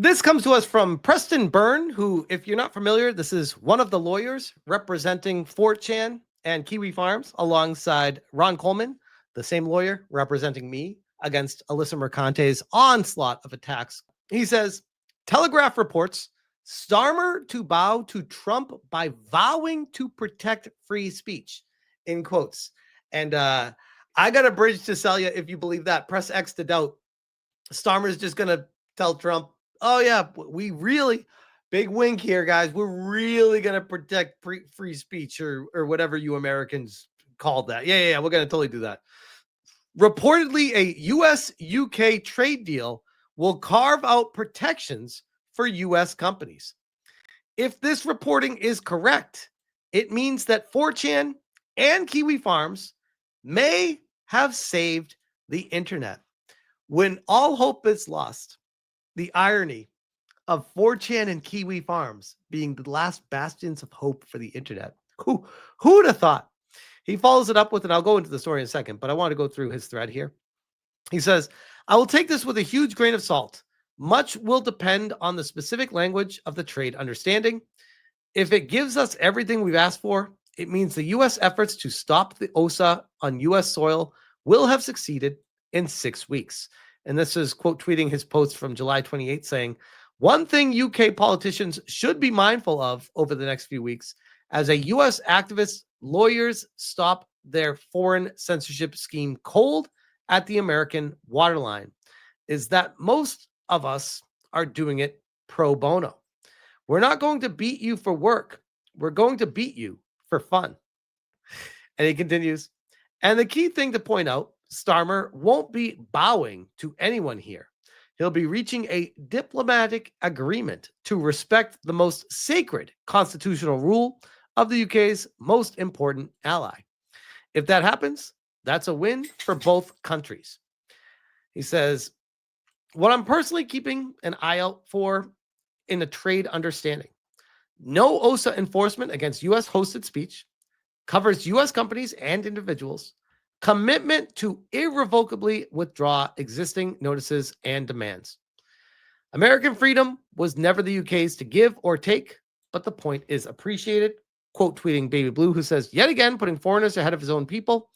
This comes to us from Preston Byrne, who, if you're not familiar, this is one of the lawyers representing 4chan and Kiwi Farms alongside Ron Coleman, the same lawyer representing me against Alyssa Mercante's onslaught of attacks. He says, Telegraph reports Starmer to bow to Trump by vowing to protect free speech, in quotes. And I got a bridge to sell you if you believe that. Press X to doubt. Starmer's just going to tell Trump, oh, yeah, we really, big wink here, guys. We're really going to protect free speech or whatever you Americans called that. Yeah. We're going to totally do that. Reportedly, a U.S.-UK trade deal will carve out protections for U.S. companies. If this reporting is correct, it means that 4chan and Kiwi Farms may have saved the internet. When all hope is lost, the irony of 4chan and Kiwi Farms being the last bastions of hope for the internet. Who'd have thought? He follows it up with, and I'll go into the story in a second, but I want to go through his thread here. He says, I will take this with a huge grain of salt. Much will depend on the specific language of the trade understanding. If it gives us everything we've asked for, it means the U.S. efforts to stop the OSA on U.S. soil will have succeeded in 6 weeks. And this is quote tweeting his post from July 28th saying, one thing UK politicians should be mindful of over the next few weeks as a U.S. activist, lawyers stop their foreign censorship scheme cold at the American waterline is that most of us are doing it pro bono. We're not going to beat you for work. We're going to beat you for fun. And he continues, and the key thing to point out, Starmer won't be bowing to anyone here. He'll be reaching a diplomatic agreement to respect the most sacred constitutional rule of the UK's most important ally. If that happens, that's a win for both countries. He says, what I'm personally keeping an eye out for in a trade understanding, no OSA enforcement against U.S. hosted speech, covers U.S. companies and individuals, commitment to irrevocably withdraw existing notices and demands. American freedom was never the UK's to give or take, but the point is appreciated. Quote tweeting Baby Blue, who says, yet again, putting foreigners ahead of his own people.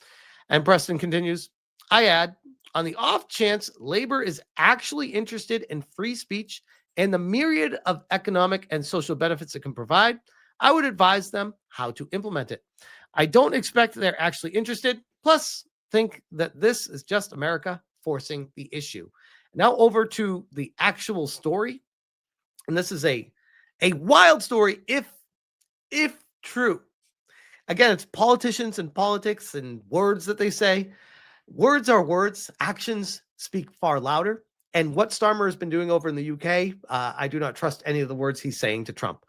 And Preston continues, I add, on the off chance Labor is actually interested in free speech and the myriad of economic and social benefits it can provide, I would advise them how to implement it. I don't expect they're actually interested. Plus, think that this is just America forcing the issue. Now over to the actual story. And this is a wild story if true. Again, it's politicians and politics and words that they say. Words are words. Actions speak far louder. And what Starmer has been doing over in the UK, I do not trust any of the words he's saying to Trump.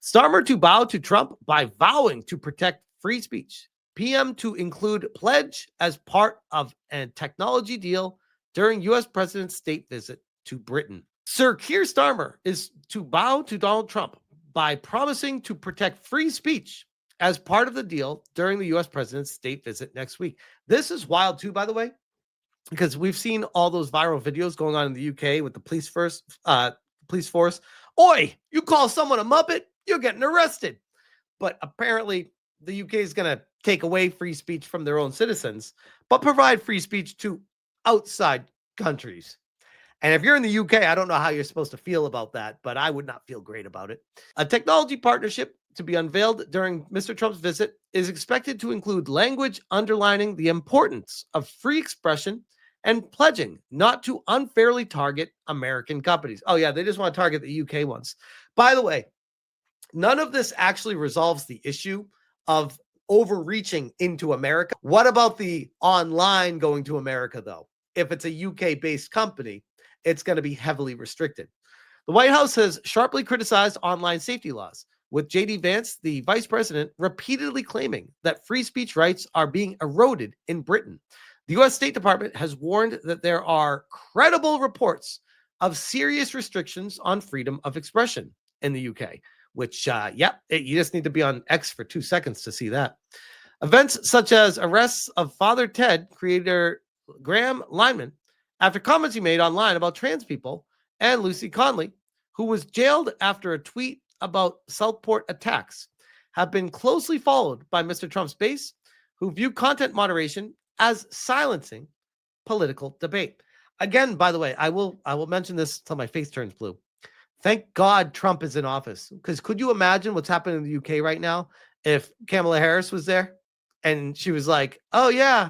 Starmer to bow to Trump by vowing to protect free speech. PM to include pledge as part of a technology deal during U.S. President's state visit to Britain. Sir Keir Starmer is to bow to Donald Trump by promising to protect free speech as part of the deal during the U.S. President's state visit next week. This is wild too, by the way, because we've seen all those viral videos going on in the UK with the police force. Oi, you call someone a Muppet, you're getting arrested. But apparently the UK is going to take away free speech from their own citizens, but provide free speech to outside countries. And if you're in the UK, I don't know how you're supposed to feel about that, but I would not feel great about it. A technology partnership to be unveiled during Mr. Trump's visit is expected to include language underlining the importance of free expression and pledging not to unfairly target American companies. Oh, yeah, they just want to target the UK ones. By the way, none of this actually resolves the issue of overreaching into America. What about the online going to America, though? If it's a UK-based company, it's going to be heavily restricted. The White House has sharply criticized online safety laws, with J.D. Vance, the vice president, repeatedly claiming that free speech rights are being eroded in Britain. The U.S. State Department has warned that there are credible reports of serious restrictions on freedom of expression in the UK, which, you just need to be on X for 2 seconds to see that. Events such as arrests of Father Ted creator Graham Lineman after comments he made online about trans people, and Lucy Conley, who was jailed after a tweet about Southport attacks, have been closely followed by Mr. Trump's base, who view content moderation as silencing political debate. Again, by the way, I will mention this till my face turns blue. Thank God Trump is in office, because could you imagine what's happening in the UK right now if Kamala Harris was there and she was like, "Oh yeah,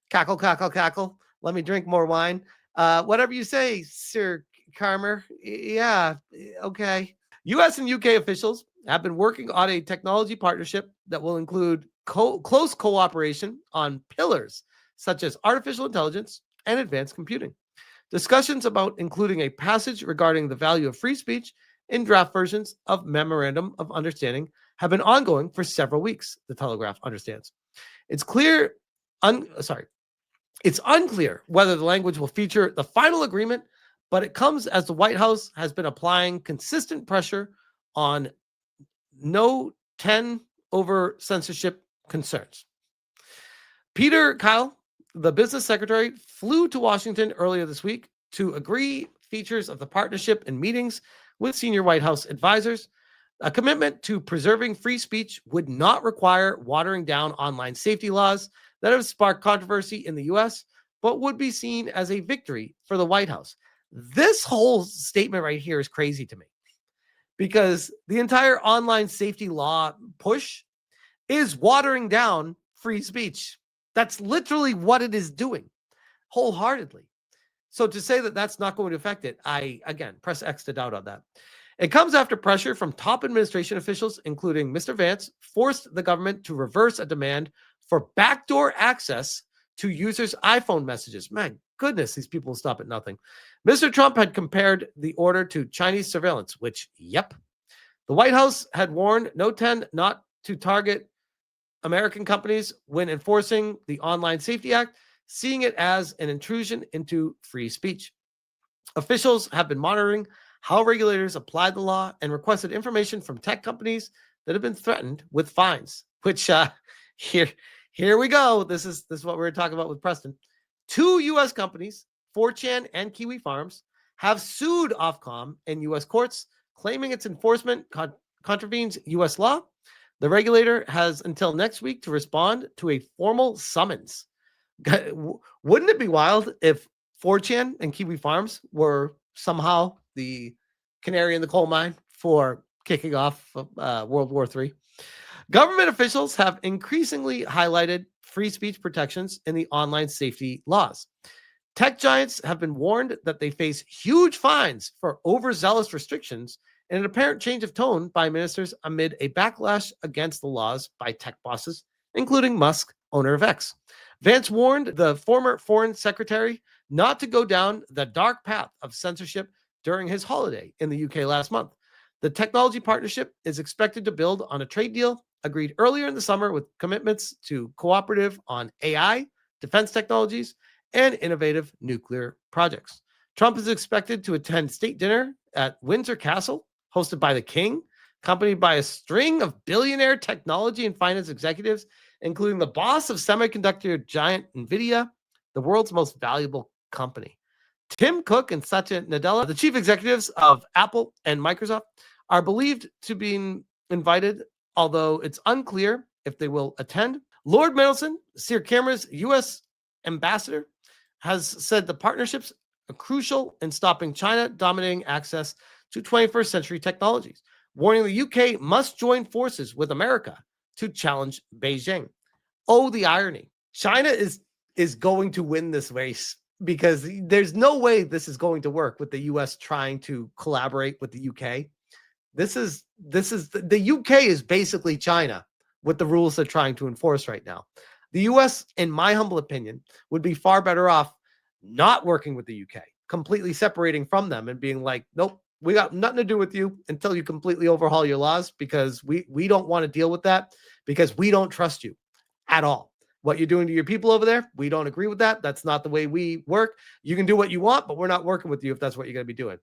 cackle, cackle, cackle. Let me drink more wine. Whatever you say, Sir Carmer. Yeah, okay." U.S. and UK officials have been working on a technology partnership that will include close cooperation on pillars such as artificial intelligence and advanced computing. Discussions about including a passage regarding the value of free speech in draft versions of Memorandum of Understanding have been ongoing for several weeks, the Telegraph understands. It's unclear whether the language will feature the final agreement, but it comes as the White House has been applying consistent pressure on no 10 over censorship concerns. Peter Kyle, the business secretary, flew to Washington earlier this week to agree features of the partnership in meetings with senior White House advisors. A commitment to preserving free speech would not require watering down online safety laws that have sparked controversy in the U.S., but would be seen as a victory for the White House. This whole statement right here is crazy to me, because the entire online safety law push is watering down free speech. That's literally what it is doing, wholeheartedly. So to say that that's not going to affect it, I, again, press X to doubt on that. It comes after pressure from top administration officials, including Mr. Vance, forced the government to reverse a demand for backdoor access to users' iPhone messages. My goodness, these people will stop at nothing. Mr. Trump had compared the order to Chinese surveillance, which, yep. The White House had warned No 10 not to target American companies when enforcing the Online Safety Act, seeing it as an intrusion into free speech. Officials have been monitoring how regulators applied the law and requested information from tech companies that have been threatened with fines, which here we go. This is what we were talking about with Preston. 2 U.S. companies, 4chan and Kiwi Farms, have sued Ofcom in U.S. courts, claiming its enforcement contravenes U.S. law. The regulator has until next week to respond to a formal summons. Wouldn't it be wild if 4chan and Kiwi Farms were somehow the canary in the coal mine for kicking off World War III? Government officials have increasingly highlighted free speech protections in the online safety laws. Tech giants have been warned that they face huge fines for overzealous restrictions and an apparent change of tone by ministers amid a backlash against the laws by tech bosses, including Musk, owner of X. Vance warned the former foreign secretary not to go down the dark path of censorship during his holiday in the UK last month. The technology partnership is expected to build on a trade deal agreed earlier in the summer with commitments to cooperative on AI, defense technologies, and innovative nuclear projects. Trump is expected to attend state dinner at Windsor Castle, hosted by the king, accompanied by a string of billionaire technology and finance executives, including the boss of semiconductor giant NVIDIA, the world's most valuable company. Tim Cook and Satya Nadella, the chief executives of Apple and Microsoft, are believed to be invited, although it's unclear if they will attend. Lord Middleton, Sir Cameron's U.S. ambassador, has said the partnerships are crucial in stopping China dominating access to 21st century technologies, warning the UK must join forces with America to challenge Beijing. Oh, the irony. China is going to win this race, because there's no way this is going to work with the US trying to collaborate with the UK. The UK is basically China with the rules they're trying to enforce right now. The US, in my humble opinion, would be far better off not working with the UK, completely separating from them and being like, nope, we got nothing to do with you until you completely overhaul your laws, because we don't want to deal with that, because we don't trust you at all. What you're doing to your people over there, we don't agree with that. That's not the way we work. You can do what you want, but we're not working with you if that's what you're going to be doing.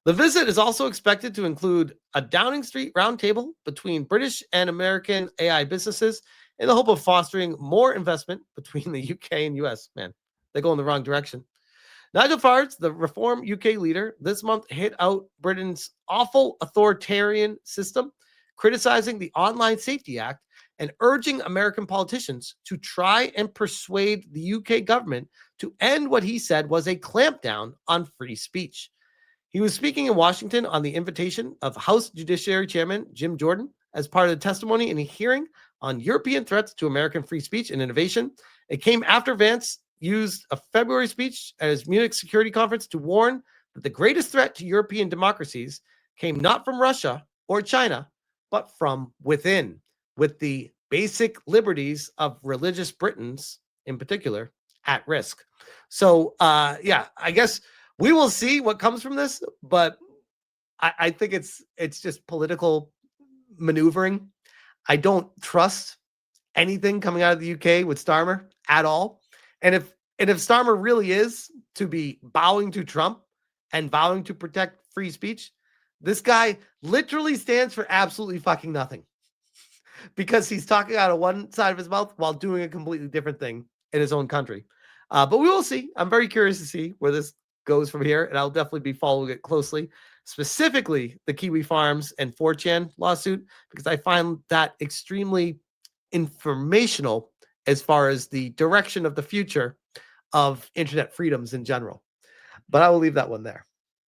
The visit is also expected to include a Downing Street roundtable between British and American AI businesses in the hope of fostering more investment between the UK and US. Man, they go in the wrong direction. Nigel Farage, the Reform UK leader, this month hit out Britain's awful authoritarian system, criticizing the Online Safety Act and urging American politicians to try and persuade the UK government to end what he said was a clampdown on free speech. He was speaking in Washington on the invitation of House Judiciary Chairman Jim Jordan as part of the testimony in a hearing on European threats to American free speech and innovation. It came after Vance used a February speech at his Munich Security Conference to warn that the greatest threat to European democracies came not from Russia or China, but from within, with the basic liberties of religious Britons in particular at risk. So, yeah, I guess we will see what comes from this, but I think it's just political maneuvering. I don't trust anything coming out of the UK with Starmer at all. And if Starmer really is to be bowing to Trump and vowing to protect free speech, this guy literally stands for absolutely fucking nothing, because he's talking out of one side of his mouth while doing a completely different thing in his own country. But we will see. I'm very curious to see where this goes from here, and I'll definitely be following it closely, specifically the Kiwi Farms and 4chan lawsuit, because I find that extremely informational as far as the direction of the future of internet freedoms in general. But I will leave that one there.